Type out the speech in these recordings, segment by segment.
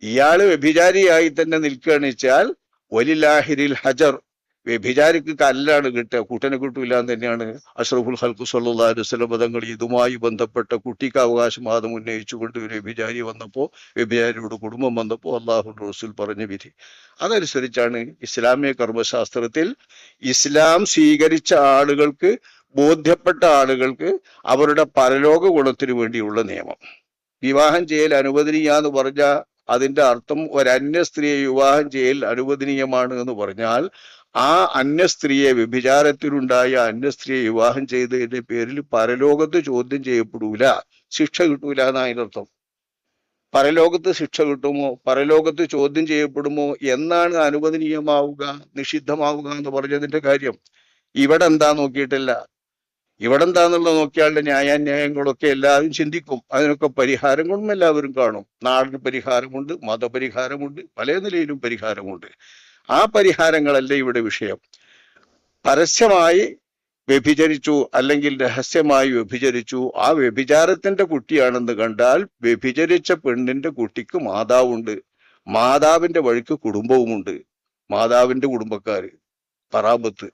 ഇയാള് വ്യഭിചാരിയായി തന്നെ നിൽക്കുകയാണ് വെച്ചാൽ വലില്ലാഹിരിൽ ഹജർ, വ്യഭിചാരിക്ക് കല്ലാണ് കിട്ടുക, കുട്ടനെ കിട്ടൂല എന്ന് തന്നെയാണ് അഷ്റഫുൽ ഖൽഖ് സ്വല്ലല്ലാഹു അലൈഹി വസല്ലം പദങ്ങൾ. ഇതുമായി ബന്ധപ്പെട്ട കുട്ടിക്ക് അവകാശവാദം ഉന്നയിച്ചുകൊണ്ട് ഒരു വ്യഭിചാരി വന്നപ്പോൾ, വ്യഭിചാരിയുടെ കുടുംബം വന്നപ്പോൾ അള്ളാഹു റസൂൽ പറഞ്ഞ വിധി അതനുസരിച്ചാണ് ഇസ്ലാമിക കർമ്മശാസ്ത്രത്തിൽ ഇസ്ലാം സ്വീകരിച്ച ആളുകൾക്ക്, ബോധ്യപ്പെട്ട ആളുകൾക്ക് അവരുടെ പരലോക ഗുണത്തിന് വേണ്ടിയുള്ള നിയമം. വിവാഹം ചെയ്യൽ അനുവദനീയാന്ന് പറഞ്ഞാൽ അതിന്റെ അർത്ഥം ഒരു അന്യ സ്ത്രീയെ വിവാഹം ചെയ്യൽ അനുവദനീയമാണ് എന്ന് പറഞ്ഞാൽ ആ അന്യ സ്ത്രീയെ, വ്യഭിചാരത്തിലുണ്ടായ അന്യ സ്ത്രീയെ വിവാഹം ചെയ്തതിന്റെ പേരിൽ പരലോകത്ത് ചോദ്യം ചെയ്യപ്പെടൂല, ശിക്ഷ കിട്ടൂല എന്നതിനർത്ഥം. പരലോകത്ത് ശിക്ഷ കിട്ടുമോ, പരലോകത്ത് ചോദ്യം ചെയ്യപ്പെടുമോ എന്നാണ് അനുവദനീയമാവുക, നിഷിദ്ധമാവുക എന്ന് പറഞ്ഞതിന്റെ കാര്യം. ഇവിടെ എന്താ നോക്കിയിട്ടില്ല. ഇവിടെ എന്താന്നുള്ളത് നോക്കിയാളുടെ ന്യായാന്യായങ്ങളൊക്കെ എല്ലാവരും ചിന്തിക്കും. അതിനൊക്കെ പരിഹാരങ്ങളും എല്ലാവരും കാണും. നാടിന് പരിഹാരമുണ്ട്, മതപരിഹാരമുണ്ട്, പല നിലയിലും പരിഹാരമുണ്ട്. ആ പരിഹാരങ്ങളല്ല ഇവിടെ വിഷയം. പരസ്യമായി വ്യഭിചരിച്ചു അല്ലെങ്കിൽ രഹസ്യമായി വ്യഭിചരിച്ചു, ആ വ്യഭിചാരത്തിന്റെ കുട്ടിയാണെന്ന് കണ്ടാൽ വ്യഭിചരിച്ച പെണ്ണിന്റെ കുട്ടിക്ക് മാതാവുണ്ട്, മാതാവിന്റെ വഴിക്ക് കുടുംബവുമുണ്ട്, മാതാവിന്റെ കുടുംബക്കാര്, പറാബത്ത്,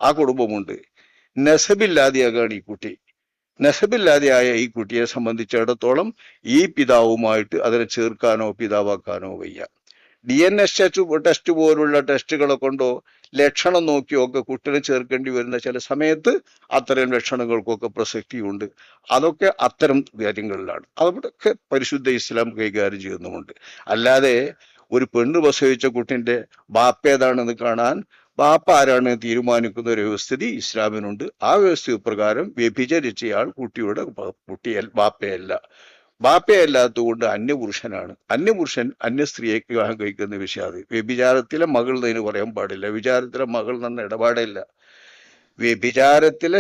ആ കുടുംബമുണ്ട്. നെസബില്ലാതെയാകാണ് ഈ കുട്ടി. നെസബില്ലാതെയായ ഈ കുട്ടിയെ സംബന്ധിച്ചിടത്തോളം ഈ പിതാവുമായിട്ട് അതിനെ ചേർക്കാനോ പിതാവാക്കാനോ വയ്യ. DNA ടെസ്റ്റ് പോലുള്ള ടെസ്റ്റുകളെ കൊണ്ടോ ലക്ഷണം നോക്കിയോ ഒക്കെ കുട്ടിനെ ചേർക്കേണ്ടി വരുന്ന ചില സമയത്ത് അത്തരം ലക്ഷണങ്ങൾക്കൊക്കെ പ്രസക്തിയുണ്ട്. അതൊക്കെ അത്തരം കാര്യങ്ങളിലാണ്. അവിടെയൊക്കെ പരിശുദ്ധ ഇസ്ലാം കൈകാര്യം ചെയ്യുന്നുമുണ്ട്. അല്ലാതെ ഒരു പെണ്ണ് പ്രസവിച്ച കുട്ടിന്റെ ബാപ്പ ഏതാണെന്ന് കാണാൻ ബാപ്പ ആരാണ് തീരുമാനിക്കുന്ന ഒരു വ്യവസ്ഥിതി ഇസ്ലാമിനുണ്ട്. ആ വ്യവസ്ഥ പ്രകാരം വ്യഭിചരിച്ചയാൾ കുട്ടിയുടെ ബാപ്പയല്ല. ബാപ്പയല്ലാത്തതുകൊണ്ട് അന്യപുരുഷനാണ്. അന്യപുരുഷൻ അന്യ സ്ത്രീയെ വിവാഹം കഴിക്കുന്ന വിഷയം. അത് വ്യഭിചാരത്തിലെ മകൾ എന്നതിന് പറയാൻ പാടില്ല. വ്യഭിചാരത്തിലെ മകൾ എന്ന ഇടപാടില്ല. വ്യഭിചാരത്തിലെ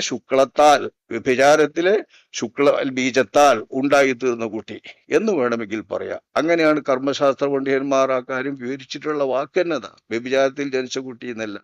ശുക്ല ബീജത്താൽ ഉണ്ടായിത്തീർന്ന കുട്ടി എന്ന് വേണമെങ്കിൽ പറയാം. അങ്ങനെയാണ് കർമ്മശാസ്ത്ര പണ്ഡിതന്മാർ ആ കാര്യം വിവരിച്ചിട്ടുള്ള വാക്ക് എന്നതാ, വ്യഭിചാരത്തിൽ ജനിച്ച കുട്ടി എന്നല്ല.